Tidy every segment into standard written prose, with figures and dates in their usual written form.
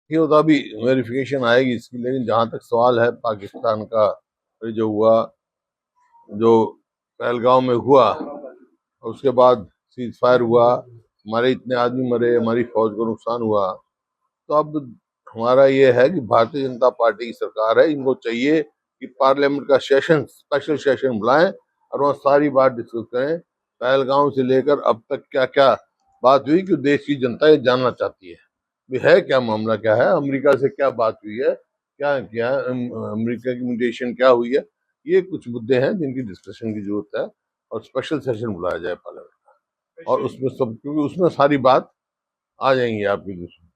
ये होता अभी वेरिफिकेशन आएगी इसकी, लेकिन जहां तक सवाल है पाकिस्तान का, ये जो हुआ, जो पहलगांव में हुआ और उसके बाद सीज फायर हुआ, हमारे इतने आदमी मरे, हमारी फौज को नुकसान हुआ, तो अब हमारा ये है कि भारतीय जनता पार्टी की सरकार है, इनको चाहिए कि पार्लियामेंट का सेशन, स्पेशल सेशन बुलाएं और वहाँ सारी बात डिस्कस करें। पहलगांव से लेकर अब तक क्या क्या बात हुई कि देश की जनता ये जानना चाहती है भी है क्या मामला, क्या है, अमेरिका से क्या बात हुई है, क्या क्या अमेरिका की म्यूटेशन क्या हुई है। ये कुछ मुद्दे हैं जिनकी डिस्कशन की जरूरत है और स्पेशल सेशन बुलाया जाए पार्लियामेंट का, और उसमें सब, क्योंकि उसमें सारी बात आ जाएंगी आपकी जिसमें।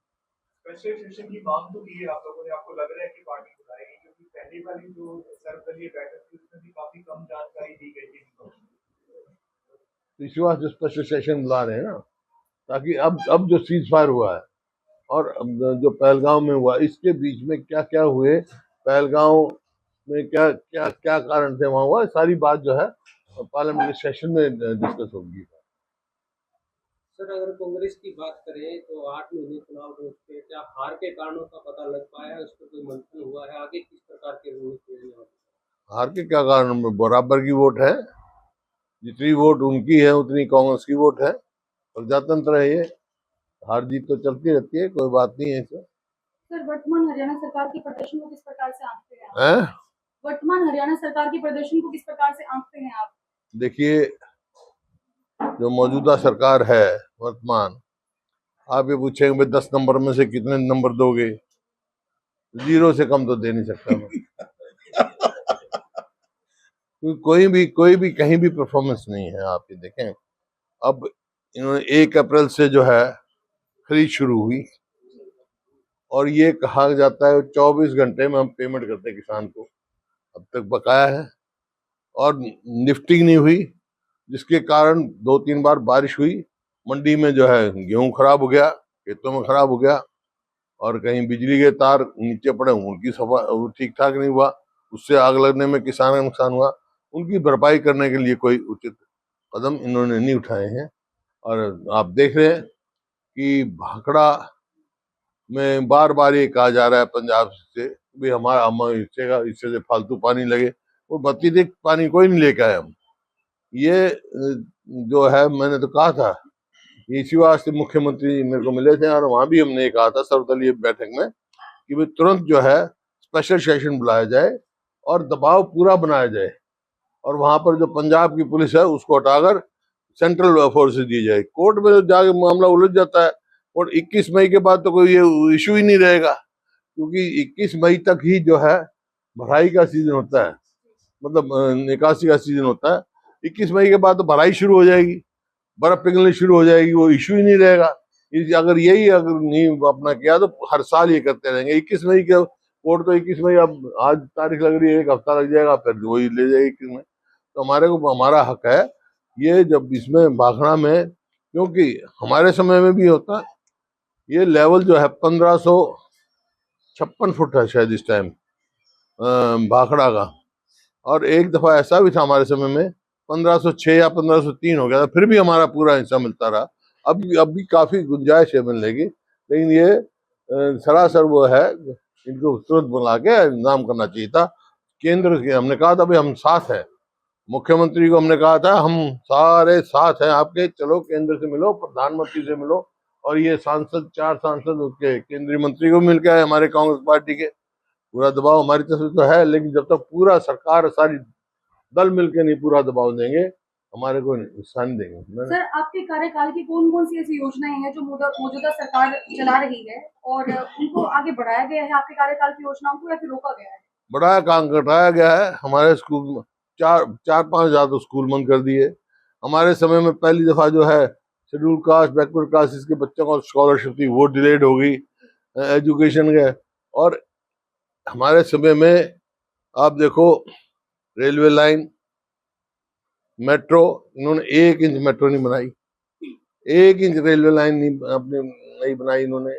स्पेशल सेशन की मांग तो की है आप लोगों ने, आपको लग रहा है कि पार्टी बुलाएगी? क्योंकि पहली वाली जो सर्वदलीय बैठक थी उसमें भी काफी कम जानकारी दी गई थी। तो इसी वास्ते स्पेशल सेशन बुला रहे हैं ना, ताकि अब जो सीज फायर हुआ है और अब जो पहलगांव में हुआ, इसके बीच में क्या क्या हुए, पहलगांव में क्या क्या क्या कारण थे वहां हुआ, सारी बात जो है पार्लियामेंट सेशन में डिस्कस होगी। सर, अगर कांग्रेस की बात करें तो 8 महीने चुनाव हो चुके हैं, क्या हार के कारणों का पता लग पाया है? उस पर कोई मंथन हुआ है? आगे किस प्रकार के रणनीति रहने वाली है? हार के क्या कारण, बराबर की वोट है, जितनी वोट उनकी है उतनी कांग्रेस की वोट है, प्रजातंत्र है ये, हार जीत तो चलती रहती है, कोई बात नहीं है इसमें। सर, वर्तमान हरियाणा सरकार के प्रदर्शन को किस प्रकार से आंकते हैं आप? हैं? वर्तमान हरियाणा सरकार के प्रदर्शन को किस प्रकार से आंकते हैं आप? देखिए, जो मौजूदा सरकार है वर्तमान, आप ये पूछेंगे भाई 10 नंबर में से कितने नंबर दोगे, 0 से कम तो दे नहीं सकता मैं। कोई भी कहीं भी परफॉर्मेंस नहीं है। आप ये देखें, अब इन्होंने 1 अप्रैल से जो है खरीद शुरू हुई और ये कहा जाता है 24 घंटे में हम पेमेंट करते हैं किसान को, अब तक बकाया है और लिफ्टिंग नहीं हुई, जिसके कारण 2-3 बार बारिश हुई, मंडी में जो है गेहूं खराब हो गया, खेतों में खराब हो गया, और कहीं बिजली के तार नीचे पड़े, उनकी सफा ठीक ठाक नहीं हुआ, उससे आग लगने में किसान का नुकसान हुआ। उनकी भरपाई करने के लिए कोई उचित कदम इन्होंने नहीं उठाए हैं। और आप देख रहे हैं कि भाखड़ा में बार बार ये कहा जा रहा है पंजाब से भी हमारा हम इससे से फालतू पानी लगे, वो अतिरिक्त पानी कोई नहीं लेके आए हम। ये जो है, मैंने तो कहा था, इसी वास्ते मुख्यमंत्री मेरे को मिले थे और वहां भी हमने कहा था सर्वदलीय बैठक में कि भाई तुरंत जो है स्पेशल सेशन बुलाया जाए और दबाव पूरा बनाया जाए, और वहां पर जो पंजाब की पुलिस है उसको हटाकर सेंट्रल फोर्सेस दी जाए। कोर्ट में जाके मामला उलझ जाता है, और 21 मई के बाद तो कोई ये इशू ही नहीं रहेगा, क्योंकि 21 मई तक ही जो है भराई का सीजन होता है, मतलब निकासी का सीजन होता है। 21 मई के बाद तो भराई शुरू हो जाएगी, बर्फ पिघलनी शुरू हो जाएगी, वो इशू ही नहीं रहेगा। अगर यही अगर नहीं अपना किया तो हर साल ये करते रहेंगे। 21 मई के कोर्ट तो 21 मई, अब आज तारीख लग रही है, 1 हफ्ता लग जाएगा, फिर वही ले जाएगी 21 मई। तो हमारे को हमारा हक है ये, जब इसमें भाखड़ा में, क्योंकि हमारे समय में भी होता, ये लेवल जो है 1556 फुट है शायद इस टाइम भाखड़ा का, और एक दफा ऐसा भी था हमारे समय में 1506 या 1503 हो गया था, फिर भी हमारा पूरा हिस्सा मिलता रहा। अब भी काफी गुंजाइश है मिलने की, लेकिन ये सरासर वो है, इनको तुरंत बुला के इंतजाम करना चाहिए था। केंद्र के हमने कहा था भाई हम साथ हैं, मुख्यमंत्री को हमने कहा था हम सारे साथ हैं आपके, चलो केंद्र से मिलो, प्रधानमंत्री से मिलो, और ये सांसद 4 सांसद उसके केंद्रीय मंत्री को मिल के आए हमारे कांग्रेस पार्टी के। पूरा दबाव हमारी तरफ से तो है, लेकिन जब तक पूरा सरकार सारी दल मिलके नहीं पूरा दबाव देंगे, हमारे को हिस्सा नहीं देंगे। सर, आपके कार्यकाल की कौन कौन सी ऐसी योजनाएं हैं जो मौजूदा सरकार चला रही है और उनको आगे बढ़ाया गया है आपके कार्यकाल की योजनाओं को, या फिर रोका गया है? बड़ा काम घटाया गया है हमारे स्कूल में, 4-5 हजार तो स्कूल बंद कर दिए। हमारे समय में पहली दफा जो है शेड्यूल कास्ट बैकवर्ड क्लासेस के बच्चों को स्कॉलरशिप थी, वो डिलेड हो गई, एजुकेशन गए। और हमारे समय में आप देखो, रेलवे लाइन, मेट्रो, इन्होंने 1 इंच मेट्रो नहीं बनाई, 1 इंच रेलवे लाइन नहीं अपने नहीं बनाई इन्होंने,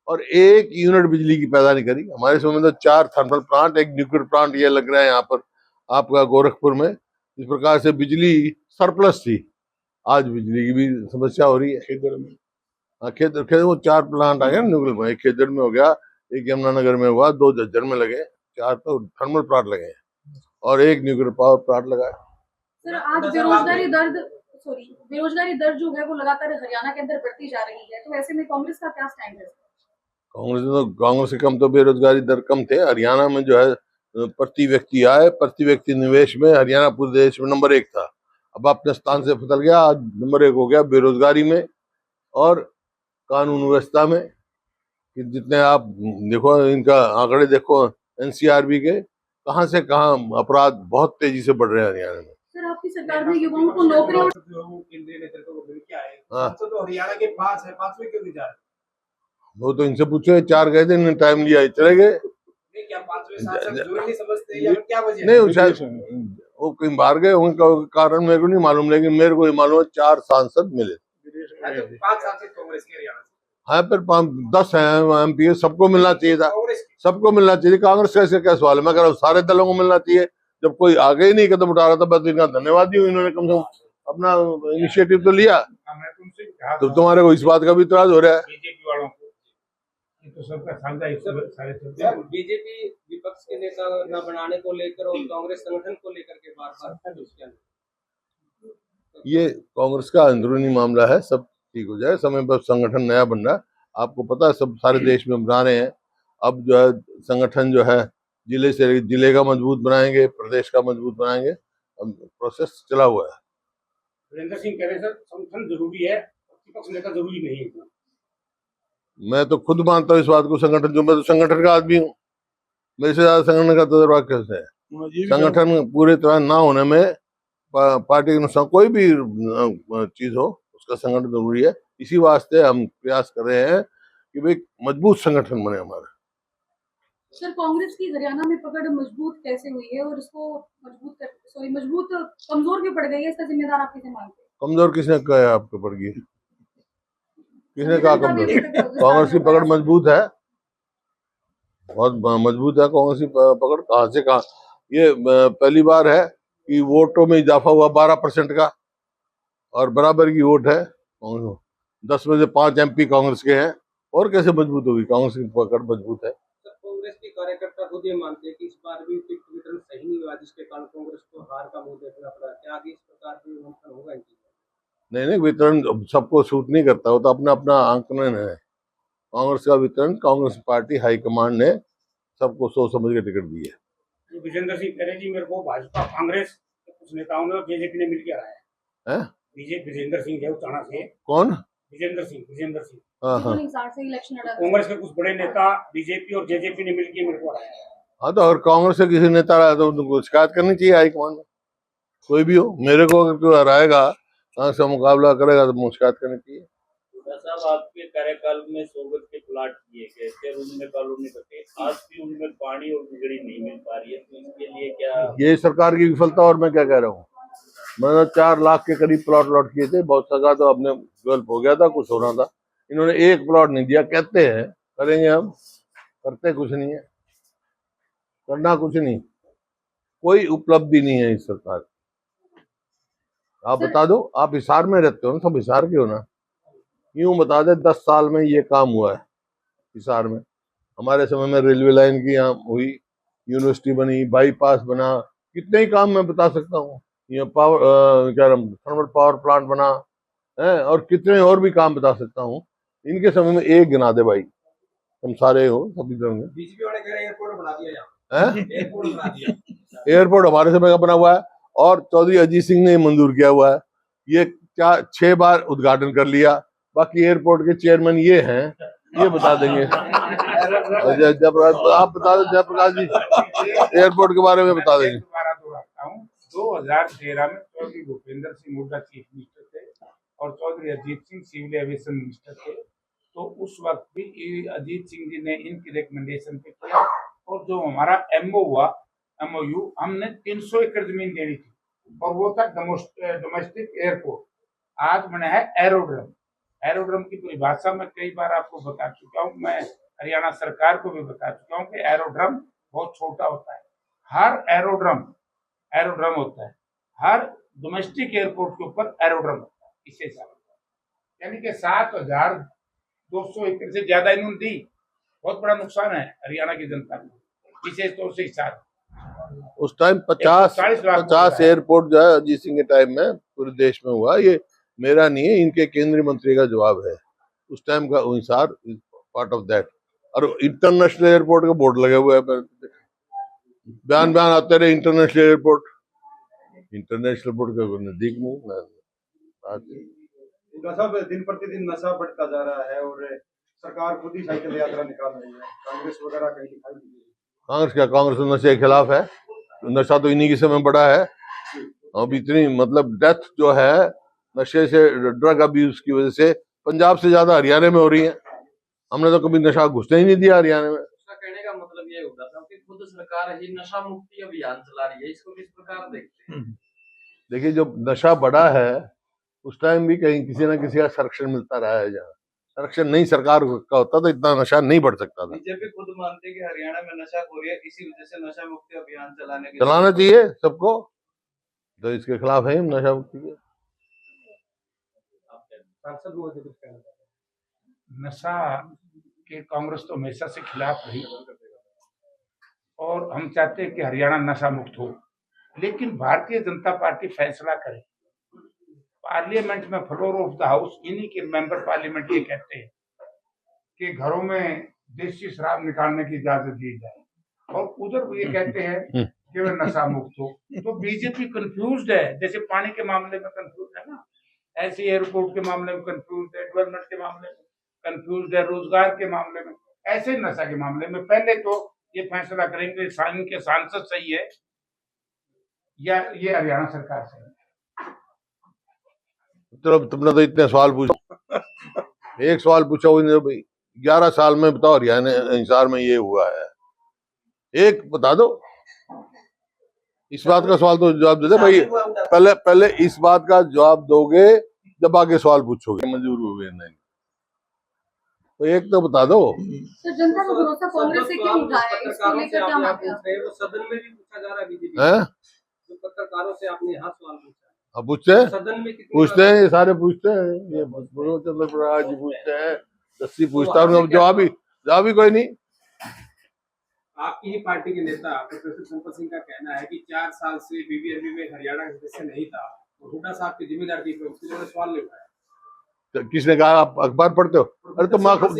और 1 यूनिट बिजली की पैदा नहीं करी। हमारे समय में तो 4 थर्मल प्लांट, 1 न्यूक्लियर प्लांट ये लग रहा है यहाँ पर आपका गोरखपुर में। इस प्रकार से बिजली सरप्लस थी, आज बिजली की भी समस्या हो रही है खेदड़ में। हाँ, खेदड़ वो 4 प्लांट आ गए न्यूक्लियर, एक खेदड़ में हो गया, एक यमुनानगर में हुआ, 2 झज्जर में लगे, 4 तो थर्मल प्लांट लगे और 1 न्यूक्लियर पावर प्लांट लगा है। सर आज बेरोजगारी दर जो है वो लगातार हरियाणा के अंदर बढ़ती जा रही है, तो ऐसे में कांग्रेस का क्या स्टैंड है? कांग्रेस से कम तो बेरोजगारी दर कम थे। हरियाणा में जो है प्रति व्यक्ति आय, प्रति व्यक्ति निवेश में हरियाणा पूरे देश में नंबर 1 था। अब अपने स्थान से फिसल गया, आज नंबर 1 हो गया बेरोजगारी में और कानून व्यवस्था में। कि जितने आप देखो, इनका आंकड़े देखो एनसीआरबी के, कहां से कहां अपराध बहुत तेजी से बढ़ रहे हैं हरियाणा में। सर आपकी सरकार ने युवाओं को नौकरियों केंद्रीय नेतृत्व को मिल के आए, हाँ। तो हरियाणा के पास है, 5वें क्यों नहीं जा रहे? वो तो इनसे पूछे, 4 गए थे, इन्होंने टाइम लिया, चले गए। क्या 5वें सांसद जरूरी नहीं समझते या क्या वजह है? नहीं, वो शायद वो कहीं बाहर गए, उनका कारण मेरे को नहीं मालूम, लेकिन मेरे को ये मालूम है 4 सांसद मिले। तो 5 सांसद कांग्रेस के हरियाणा से, हाँ, फिर 10 हैं एमपी, सबको मिलना चाहिए था, कांग्रेस के। सबको मिलना चाहिए। कांग्रेस का ऐसे क्या सवाल है? मैं कह रहा हूँ सारे दलों को मिलना चाहिए। जब कोई आगे ही नहीं कदम उठा रहा था, बस इनका धन्यवाद ही हूँ, इन्होंने कम से कम अपना इनिशिएटिव तो लिया। मैं तुमसे कहा तो तुम्हारे को इस बात का भी इतराज हो रहा है? बीजेपी वालों को, ये तो सबका साझा सारे सर बीजेपी विपक्ष के नेता न बनाने को लेकर और कांग्रेस संगठन को लेकर के बार-बार उसके अंदर ये कांग्रेस का अंदरूनी मामला है, सब ठीक हो जाए, समय पर संगठन नया बन रहा है, आपको पता है, सब सारे देश में बना रहे हैं। अब जो है संगठन जो है जिले से जिले का मजबूत बनाएंगे, प्रदेश का मजबूत बनाएंगे, अब प्रोसेस चला हुआ है। वीरेंद्र सिंह कह रहे सर संगठन जरूरी है, विपक्ष नेता जरूरी नहीं है। मैं तो खुद मानता हूँ इस बात को, संगठन जो, मैं तो संगठन का आदमी हूँ, मेरे से ज्यादा संगठन का तजुर्बा कैसे है? संगठन पूरी तरह ना होने में पार्टी के अनुसार कोई भी चीज हो, उसका संगठन जरूरी है। इसी वास्ते हम प्रयास कर रहे हैं कि भाई मजबूत संगठन बने हमारा। सर कांग्रेस की हरियाणा में पकड़ मजबूत कैसे हुई है और इसको मजबूत कमजोर क्यों पड़ गई है, इसका जिम्मेदार आप किसे मानते हैं? कमजोर किसने कहा है आपको पड़ गई? किसने कहा संगठन का भी कमजोर? अभी तक कांग्रेस की विस्तार पकड़ नहीं हुआ है। मजबूत है, बहुत मजबूत है कांग्रेस की पकड़। कहाँ से कहाँ? ये पहली बार है कि वोटों में इजाफा हुआ 12% का, और बराबर की वोट है। 10 में से 5 एमपी कांग्रेस के हैं, और कैसे मजबूत होगी? कांग्रेस की पकड़ मजबूत है। सर कांग्रेस के कार्यकर्ता खुद ये मानते हैं कि इस बार भी टिकट वितरण सही नहीं हुआ, जिसके कारण कांग्रेस को हार का मुंह देखना पड़ा। क्या आगे इस प्रकार के मंथन होगा इनकी? नहीं, वितरण सबको सूट नहीं करता, वो तो अपना अपना आंकलन है। कांग्रेस का वितरण, कांग्रेस पार्टी हाईकमांड ने सबको सोच समझ के टिकट दी है। विजेंद्र सिंह कह रहे जी, मेरे को भाजपा कांग्रेस के कुछ नेताओं ने और बीजेपी ने मिलकर आया है। बीजेपी विजेंद्र सिंह है उचाना से। कौन? विजेंद्र सिंह हाँ हाँ से इलेक्शन लड़ा था। कांग्रेस के कुछ बड़े नेता बीजेपी और जेजेपी ने मिलकर मेरे को हराया है। हाँ, तो अगर कांग्रेस से किसी नेता रहा तो उनको शिकायत करनी चाहिए हाईकमांड में, कोई भी हो। मेरे को अगर कोई हराएगा, कांग्रेस से मुकाबला करेगा, तो मुझे शिकायत करनी चाहिए। साहब आपके कार्यकाल में 100 गज के प्लाट किए गए थे, उनमें कॉलोनी बचे, आज भी उनमें पानी और बिजली नहीं मिल पा रही है, तो इसके लिए क्या? ये सरकार की विफलता, और मैं क्या कह रहा हूँ। मैंने 4 लाख के करीब प्लॉट लॉट किए थे, बहुत सका तो अपने डेवलप हो गया था, कुछ होना था, इन्होंने 1 प्लॉट नहीं दिया। कहते हैं करेंगे, हम करते कुछ नहीं है, करना कुछ नहीं, कोई उपलब्धि नहीं है इस सरकार। आप बता दो, आप हिसार में रहते हो ना, सब हिसार के हो ना, यूं बता दे 10 साल में ये काम हुआ है हिसार में। हमारे समय में रेलवे लाइन की यहाँ हुई, यूनिवर्सिटी बनी, बाईपास बना, कितने ही काम मैं बता सकता हूँ। ये थर्मल पावर प्लांट बना है, और कितने और भी काम बता सकता हूँ। इनके समय में एक गिना दे भाई, तुम सारे हो सभी तरह में। बीजेपी वाले कह रहे हैं एयरपोर्ट बना दिया एयरपोर्ट बना दिया। एयरपोर्ट हमारे समय का बना हुआ है, और चौधरी अजीत सिंह ने मंजूर किया हुआ है। ये 6 बार उद्घाटन कर लिया। बाकी एयरपोर्ट के चेयरमैन ये हैं, ये बता देंगे। आप बता दो जयप्रकाश जी, एयरपोर्ट के बारे में बता देंगे। 2013 में चौधरी भूपेंद्र सिंह हुड्डा चीफ मिनिस्टर थे और Chaudhary Ajit Singh civil aviation minister थे। तो उस वक्त भी अजीत सिंह जी ने इनकी रिकमेंडेशन पे किया, और जो हमारा MOU हमने 300 एकड़ जमीन देनी थी, और वो था डोमेस्टिक एयरपोर्ट। आज बना है एरोड्रम। एरोड्रम की परिभाषा मैं कई बार आपको बता चुका हूँ, मैं हरियाणा सरकार को भी बता चुका हूँ कि एरोड्रम बहुत छोटा होता है। हर एरोड्रम होता है, हर डोमेस्टिक एयरपोर्ट के ऊपर एरोड्रम होता है। इस हिसाब से यानी कि 7,200 एकड़ से ज्यादा इन्होंने दी, बहुत बड़ा नुकसान है हरियाणा की जनता को, विशेष तौर से हिसार। उस टाइम 50 140 लाख 50 एयरपोर्ट जो है अजीत सिंह के टाइम में पूरे देश में हुआ। ये मेरा नहीं है, इनके केंद्रीय मंत्री का जवाब है। उस टाइम का हिसार पार्ट ऑफ दैट। और इंटरनेशनल एयरपोर्ट का बोर्ड लगे हुए है, बयान बयान आते रहे इंटरनेशनल एयरपोर्ट। इंटरनेशनल एयरपोर्ट का नजदीक नहीं साहब, दिन प्रतिदिन नशा बढ़ता जा रहा है और सरकार खुद ही साइकिल यात्रा निकाल रही है, कांग्रेस वगैरह कहीं दिखाई नहीं दे रही। कांग्रेस क्या, कांग्रेस तो नशे के खिलाफ है। नशा तो इन्हीं के समय बढ़ा है। अब इतनी मतलब डेथ जो है नशे से, ड्रग अब्यूज की वजह से पंजाब से ज्यादा हरियाणा में हो रही है। हमने तो कभी नशा घुसने ही नहीं दिया हरियाणा में। उसका कहने का मतलब ये होगा था कि खुद सरकार ही नशा मुक्ति अभियान चला रही है, इसको किस प्रकार देखते हैं? देखिए, जब नशा बढ़ा है उस टाइम भी कहीं किसी ना किसी का संरक्षण मिलता रहा है। जहाँ संरक्षण नहीं सरकार का होता तो इतना नशा नहीं बढ़ सकता था। बीजेपी खुद मानती है कि हरियाणा में नशा हो रही है, इसी वजह से नशा मुक्ति अभियान चलाना चाहिए सबको, तो इसके खिलाफ है हम नशा मुक्ति के। सांसद मोदी कुछ कहना चाहते हैं? नशा के कांग्रेस तो हमेशा से खिलाफ रही और हम चाहते हैं कि हरियाणा नशा मुक्त हो, लेकिन भारतीय जनता पार्टी फैसला करे। पार्लियामेंट में फ्लोर ऑफ द हाउस इन्हीं के मेंबर पार्लियामेंट ये कहते हैं कि घरों में देसी शराब निकालने की इजाजत दी जाए, और उधर ये कहते हैं कि वे नशा मुक्त हो। तो बीजेपी कंफ्यूज्ड है, जैसे पानी के मामले में कंफ्यूज है ना, ऐसे एयरपोर्ट के मामले में कंफ्यूज है, डेवलपमेंट के मामले में कंफ्यूज है, रोजगार के मामले में, ऐसे नशा के मामले में पहले तो ये फैसला करेंगे के सांसद सही है या ये हरियाणा सरकार सही है। चलो, तुमने तो इतने सवाल पूछे, एक सवाल पूछा हुआ भाई 11 साल में बताओ हरियाणा हिसार में ये हुआ है, एक बता दो। इस बात का सवाल तो जवाब दे दे भाई। पहले इस बात का जवाब दोगे जब आगे सवाल पूछोगे। मंजूर हुए नहीं तो एक तो बता दो। तो जनता का भरोसा कांग्रेस से क्यों उठा है, इसको लेकर क्या मानते हैं? वो सदन में भी पूछा जा रहा है बीजेपी हैं? जो पत्रकारों से आपने यहाँ सवाल पूछा है, अब पूछते हैं, सदन में कितनी पूछते हैं, ये सारे पूछते हैं, ये चंद्र जी पूछते हैं, दस्ती पूछता है, जवाब ही कोई नहीं। आपकी ही पार्टी के नेता प्रोफेसर संपत सिंह का कहना है कि 4 साल से बीबीएमबी में हरियाणा का सदस्य नहीं था, तो हुड्डा साहब की जिम्मेदारी थी, तो उसके लिए सवाल नहीं उठाया। तो किसने कहा? आप अखबार पढ़ते हो? अरे तो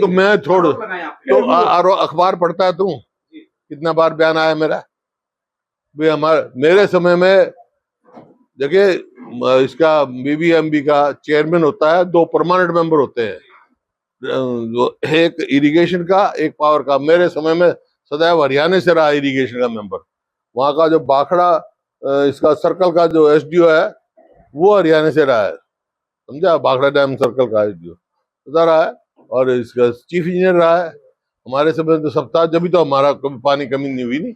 मैं छोड़ तो अखबार पढ़ता है तू? कितना बार बयान आया मेरा भाई? मेरे समय में देखिए, इसका बीबीएमबी का चेयरमैन होता है, 2 परमानेंट मेंबर होते हैं, एक इरिगेशन का, एक पावर का। मेरे समय में सदैव हरियाणा से रहा इरिगेशन का मेंबर। वहां का जो बाखड़ा इसका सर्कल का जो एसडीओ है वो हरियाणा से रहा है, समझा? बाखड़ा डैम सर्कल का एसडीओ रहा है, और इसका चीफ इंजीनियर रहा है। हमारे समय तो सप्ताह, जब भी तो हमारा कभी पानी कमी नहीं हुई नहीं।